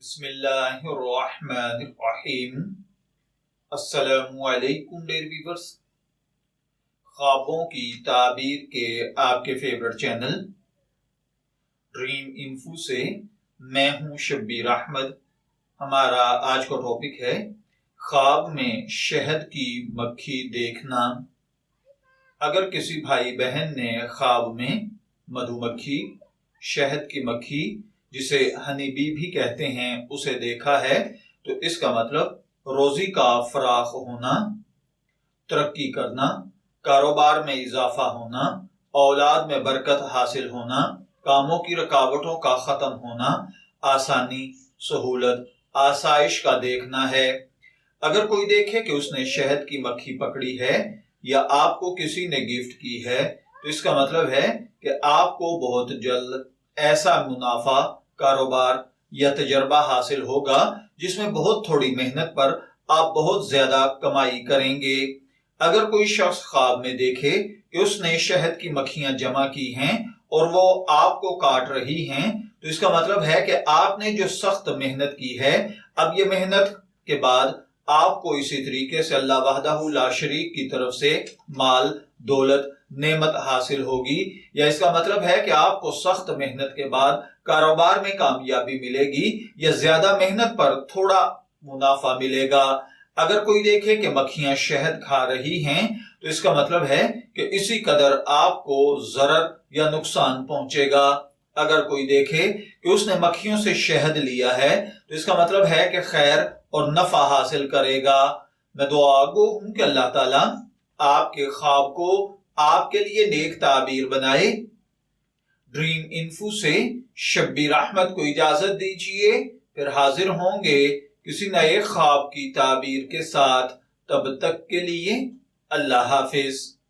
بسم اللہ الرحمن الرحیم۔ السلام علیکم ڈیئر ویورز، خوابوں کی تعبیر کے آپ کے فیورٹ چینل ڈریم انفو سے میں ہوں شبیر احمد۔ ہمارا آج کا ٹاپک ہے خواب میں شہد کی مکھی دیکھنا۔ اگر کسی بھائی بہن نے خواب میں مدھو مکھی، شہد کی مکھی جسے ہنی بی بھی کہتے ہیں اسے دیکھا ہے تو اس کا مطلب روزی کا فراخ ہونا، ترقی کرنا، کاروبار میں اضافہ ہونا، اولاد میں برکت حاصل ہونا، کاموں کی رکاوٹوں کا ختم ہونا، آسانی، سہولت، آسائش کا دیکھنا ہے۔ اگر کوئی دیکھے کہ اس نے شہد کی مکھی پکڑی ہے یا آپ کو کسی نے گفٹ کی ہے تو اس کا مطلب ہے کہ آپ کو بہت جلد ایسا منافع، کاروبار یا تجربہ حاصل ہوگا جس میں بہت تھوڑی محنت پر آپ بہت زیادہ کمائی کریں گے۔ اگر کوئی شخص خواب میں دیکھے کہ اس نے شہد کی مکھیاں جمع کی ہیں اور وہ آپ کو کاٹ رہی ہیں تو اس کا مطلب ہے کہ آپ نے جو سخت محنت کی ہے، اب یہ محنت کے بعد آپ کو اسی طریقے سے اللہ وحدہ لا شریک کی طرف سے مال، دولت، نعمت حاصل ہوگی، یا اس کا مطلب ہے کہ آپ کو سخت محنت کے بعد کاروبار میں کامیابی ملے گی یا زیادہ محنت پر تھوڑا منافع ملے گا۔ اگر کوئی دیکھے کہ مکھیاں شہد کھا رہی ہیں تو اس کا مطلب ہے کہ اسی قدر آپ کو ضرر یا نقصان پہنچے گا۔ اگر کوئی دیکھے کہ اس نے مکھیوں سے شہد لیا ہے تو اس کا مطلب ہے کہ خیر اور نفع حاصل کرے گا۔ میں دعا گو ہوں کہ اللہ تعالیٰ آپ کے خواب کو آپ کے لیے نیک تعبیر بنائے۔ ڈریم انفو سے شبیر احمد کو اجازت دیجیے، پھر حاضر ہوں گے کسی نئے خواب کی تعبیر کے ساتھ۔ تب تک کے لیے اللہ حافظ۔